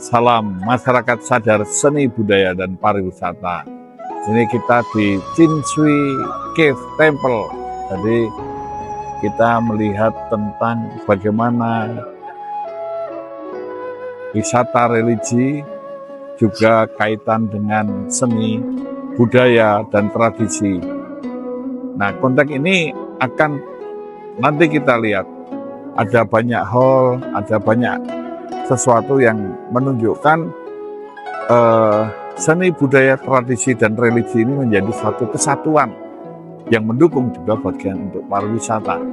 Salam masyarakat sadar seni budaya dan pariwisata. Ini kita di Cinshui Cave Temple. Jadi kita melihat tentang bagaimana wisata religi juga kaitan dengan seni, budaya, dan tradisi. Nah, konteks ini akan nanti kita lihat ada banyak hal, ada banyak sesuatu yang menunjukkan seni, budaya, tradisi, dan religi ini menjadi suatu kesatuan yang mendukung juga bagian untuk pariwisata.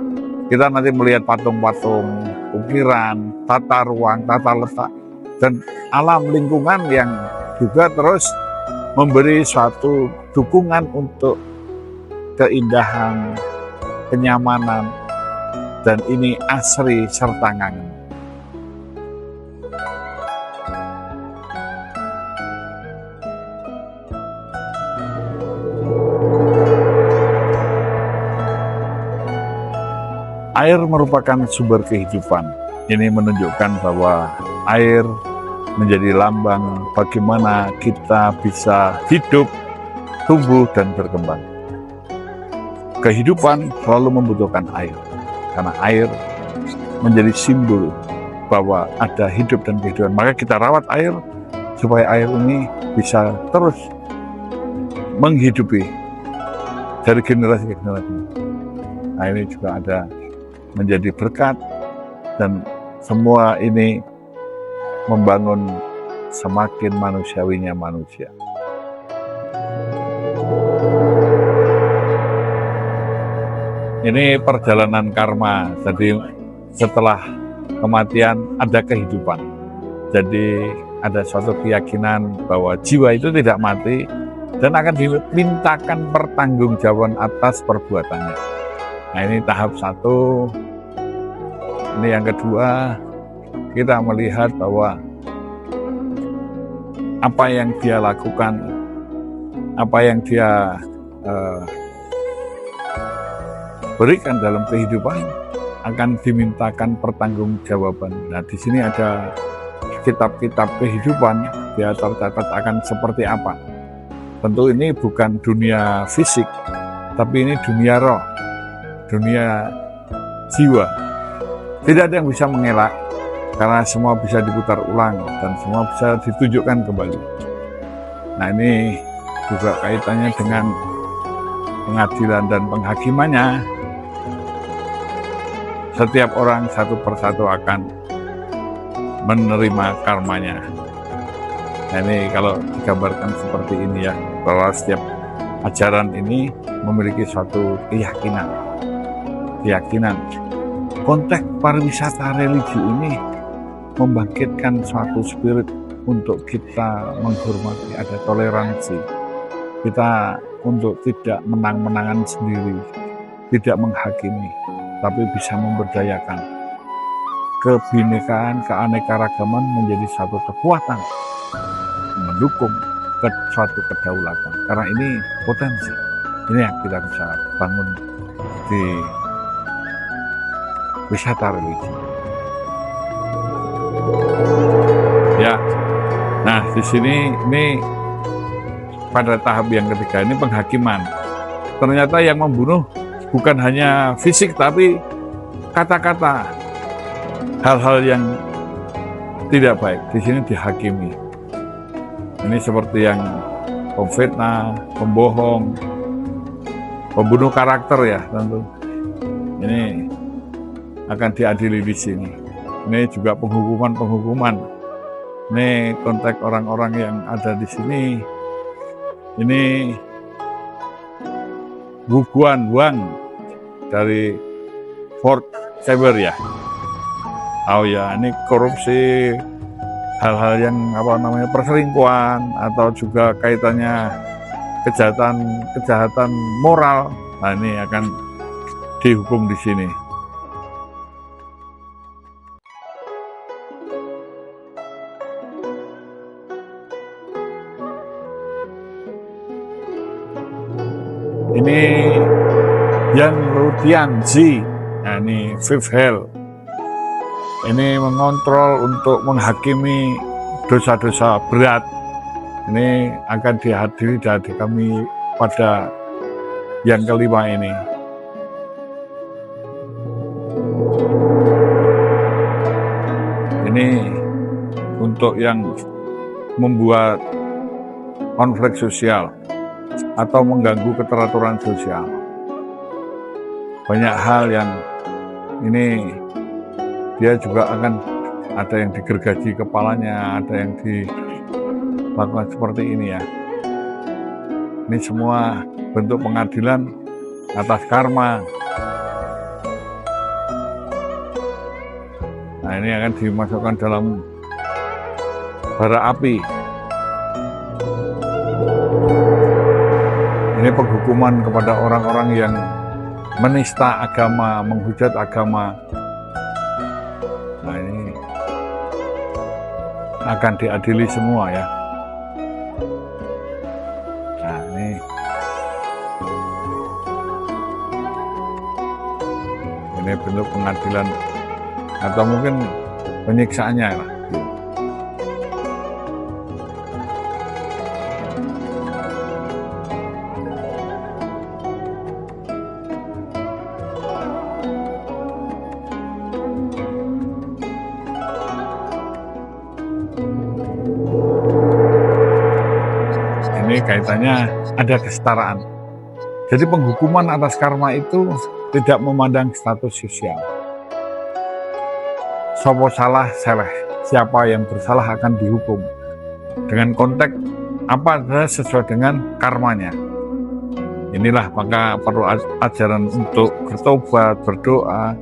Kita nanti melihat patung-patung, ukiran, tata ruang, tata letak, dan alam lingkungan yang juga terus memberi suatu dukungan untuk keindahan, kenyamanan, dan ini asri serta ngangen. Air merupakan sumber kehidupan. Ini menunjukkan bahwa air menjadi lambang bagaimana kita bisa hidup, tumbuh, dan berkembang. Kehidupan selalu membutuhkan air, karena air menjadi simbol bahwa ada hidup dan kehidupan. Maka kita rawat air supaya air ini bisa terus menghidupi dari generasi ke generasi. Nah, ini juga ada menjadi berkat, dan semua ini membangun semakin manusiawinya manusia. Ini perjalanan karma, jadi setelah kematian ada kehidupan. Jadi ada suatu keyakinan bahwa jiwa itu tidak mati dan akan dimintakan pertanggungjawaban atas perbuatannya. Nah, ini tahap satu. Ini yang kedua, kita melihat bahwa apa yang dia lakukan, apa yang dia berikan dalam kehidupan akan dimintakan pertanggungjawaban. Nah, di sini ada kitab-kitab kehidupan, dia tercatat akan seperti apa. Tentu ini bukan dunia fisik, tapi ini dunia roh, dunia jiwa. Tidak ada yang bisa mengelak, karena semua bisa diputar ulang dan semua bisa ditunjukkan kembali. Nah, ini juga kaitannya dengan pengadilan dan penghakimannya. Setiap orang satu persatu akan menerima karmanya. Nah, ini kalau digambarkan seperti ini ya, bahwa setiap ajaran ini memiliki suatu keyakinan. Konteks pariwisata religi ini membangkitkan suatu spirit untuk kita menghormati, ada toleransi. Kita untuk tidak menang-menangan sendiri, tidak menghakimi, tapi bisa memberdayakan. Kebinekaan, keanekaragaman menjadi satu kekuatan mendukung suatu kedaulatan. Karena ini potensi, ini yang kita bisa bangun di wisata religi. Ya, nah di sini ini pada tahap yang ketiga ini penghakiman. Ternyata yang membunuh bukan hanya fisik tapi kata-kata, hal-hal yang tidak baik di sini dihakimi. Ini seperti yang pemfitnah, pembohong, pembunuh karakter ya tentu. Ini akan diadili di sini. Ini juga penghukuman. Ini konteks orang-orang yang ada di sini. Ini Guguan Wang dari Fort Saber ya. Oh ya, ini korupsi, hal-hal yang perselingkuhan atau juga kaitannya kejahatan moral. Nah, ini akan dihukum di sini. Ini Yan Ludianzi, nah ini Fifth Hell. Ini mengontrol untuk menghakimi dosa-dosa berat ini akan dihadiri dari kami pada yang kelima ini. Ini untuk yang membuat konflik sosial atau mengganggu keteraturan sosial. Banyak hal yang ini dia juga akan ada yang digergaji kepalanya, ada yang dilakukan seperti ini ya. Ini semua bentuk pengadilan atas karma. Nah, ini akan dimasukkan dalam bara api. Ini penghukuman kepada orang-orang yang menista agama, menghujat agama. Nah, ini akan diadili semua ya. Nah, ini bentuk pengadilan atau mungkin penyiksaannya lah. Ini kaitannya ada kesetaraan. Jadi penghukuman atas karma itu tidak memandang status sosial. Sopo salah seleh, siapa yang bersalah akan dihukum. Dengan konteks apa adalah sesuai dengan karmanya. Inilah maka perlu ajaran untuk bertobat, berdoa,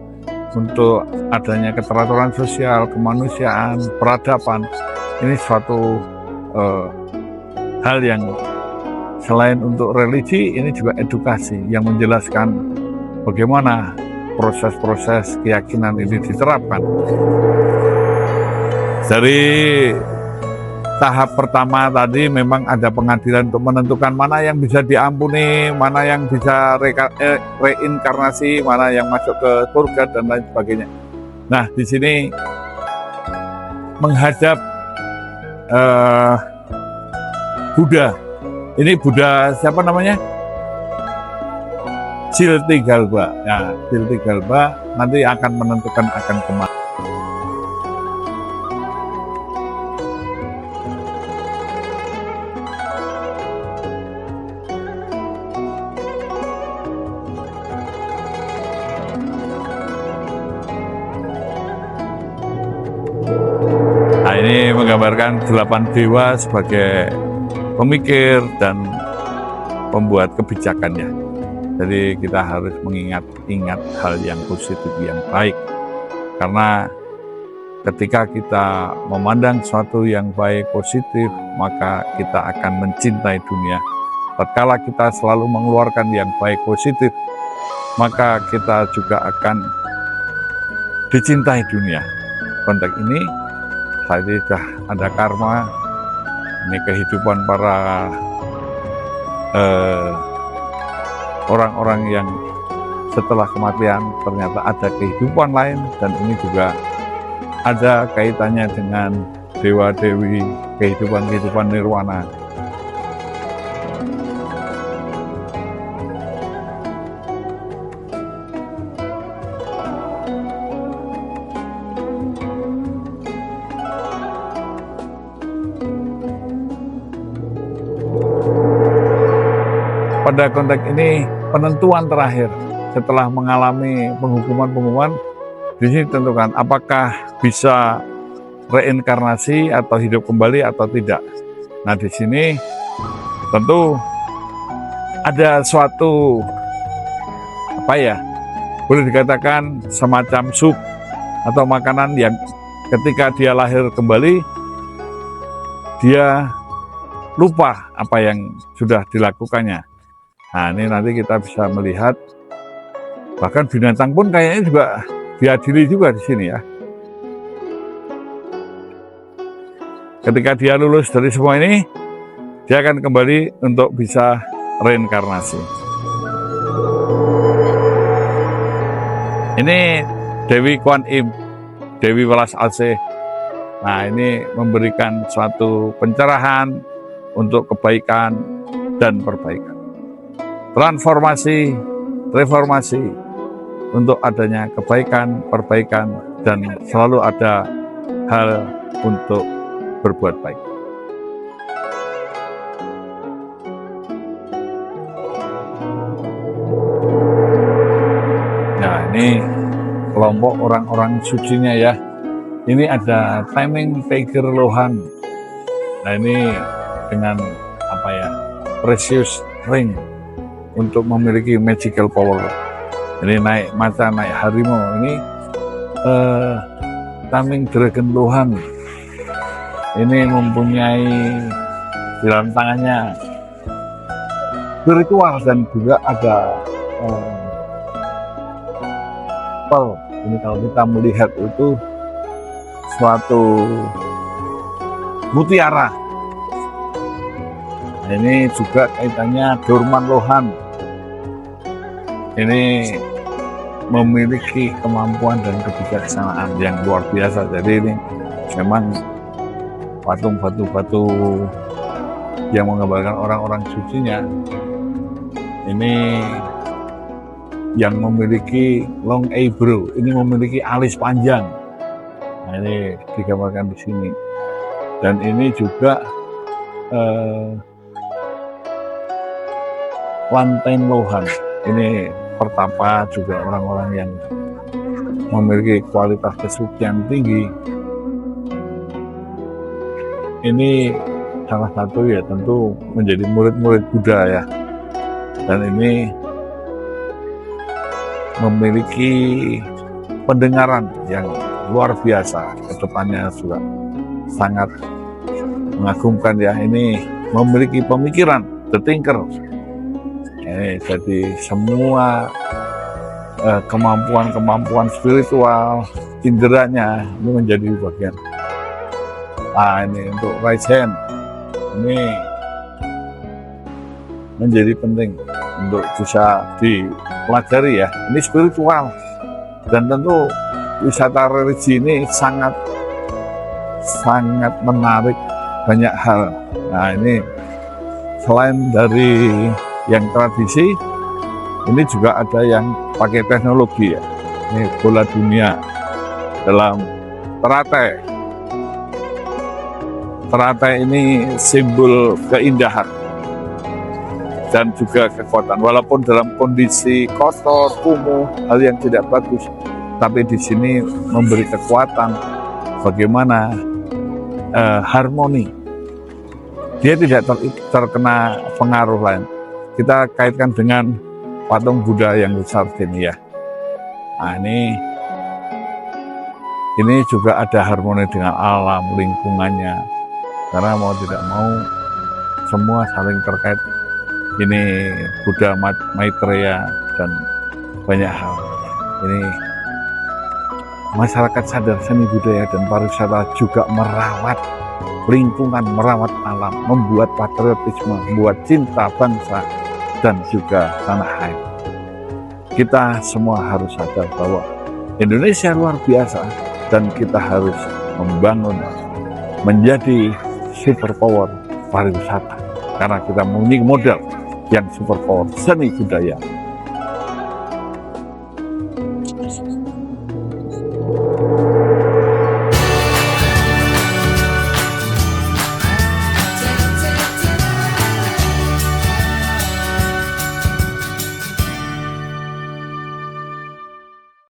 untuk adanya keteraturan sosial, kemanusiaan, peradaban. Ini suatu hal yang selain untuk religi, ini juga edukasi yang menjelaskan bagaimana proses-proses keyakinan ini diterapkan. Dari tahap pertama tadi memang ada pengadilan untuk menentukan mana yang bisa diampuni, mana yang bisa reinkarnasi, mana yang masuk ke surga dan lain sebagainya. Nah, di sini menghadap Buddha. Ini Buddha siapa namanya? Ciltigalba. Ya, Ciltigalba nanti akan menentukan akan kemana. Nah, ini menggambarkan 8 dewa sebagai pemikir dan pembuat kebijakannya. Jadi kita harus mengingat hal yang positif, yang baik. Karena ketika kita memandang sesuatu yang baik, positif, maka kita akan mencintai dunia. Tatkala kita selalu mengeluarkan yang baik, positif, maka kita juga akan dicintai dunia. Konteks ini, tadi sudah ada karma, ini kehidupan para orang-orang yang setelah kematian ternyata ada kehidupan lain, dan ini juga ada kaitannya dengan dewa-dewi, kehidupan nirwana. Pada konteks ini penentuan terakhir setelah mengalami penghukuman di sini tentukan apakah bisa reinkarnasi atau hidup kembali atau tidak. Nah, di sini tentu ada suatu boleh dikatakan semacam sup atau makanan yang ketika dia lahir kembali dia lupa apa yang sudah dilakukannya. Nah, ini nanti kita bisa melihat, bahkan binatang pun kayaknya juga diadili juga di sini ya. Ketika dia lulus dari semua ini, dia akan kembali untuk bisa reinkarnasi. Ini Dewi Kuan Im, Dewi Welas Asih. Nah, ini memberikan suatu pencerahan untuk kebaikan dan perbaikan. Transformasi, reformasi untuk adanya kebaikan, perbaikan, dan selalu ada hal untuk berbuat baik. Nah, ini kelompok orang-orang sucinya ya. Ini ada timing Tiger Lohan. Nah, ini dengan apa ya, precious ring untuk memiliki magical power. Ini naik macan, naik harimau. Ini timing Dragon Lohan. Ini mempunyai di dalam tangannya spiritual dan juga ada pearl. Ini kalau kita melihat itu suatu mutiara. Nah, ini juga kaitannya Dorman Lohan. Ini memiliki kemampuan dan kebijaksanaan yang luar biasa. Jadi ini memang patung batu-batu yang menggambarkan orang-orang sucinya ini yang memiliki long eyebrow, ini memiliki alis panjang. Nah, ini digambarkan di sini. Dan ini juga Lantern Lohan. Ini pertapa juga orang-orang yang memiliki kualitas kesucian tinggi. Ini salah satu ya tentu menjadi murid-murid Buddha ya. Dan ini memiliki pendengaran yang luar biasa, kedepannya juga sangat mengagumkan ya. Ini memiliki pemikiran, the thinker. Jadi semua kemampuan-kemampuan spiritual inderanya ini menjadi bagian. Nah, ini untuk right hand ini menjadi penting untuk bisa dipelajari ya. Ini spiritual dan tentu wisata religi ini sangat menarik banyak hal. Nah, ini selain dari yang tradisi, ini juga ada yang pakai teknologi ya. Ini bola dunia dalam teratai. Teratai ini simbol keindahan dan juga kekuatan. Walaupun dalam kondisi kotor, kumuh, hal yang tidak bagus, tapi di sini memberi kekuatan bagaimana harmoni. Dia tidak terkena pengaruh lain. Kita kaitkan dengan patung Buddha yang besar ini ya. Nah, ini juga ada harmoni dengan alam, lingkungannya. Karena mau tidak mau semua saling terkait. Ini Buddha Maitreya dan banyak hal. Ini masyarakat sadar seni budaya dan pariwisata juga merawat lingkungan, merawat alam, membuat patriotisme, membuat cinta bangsa dan juga tanah air. Kita semua harus sadar bahwa Indonesia luar biasa dan kita harus membangun menjadi superpower pariwisata karena kita memiliki modal yang superpower seni budaya.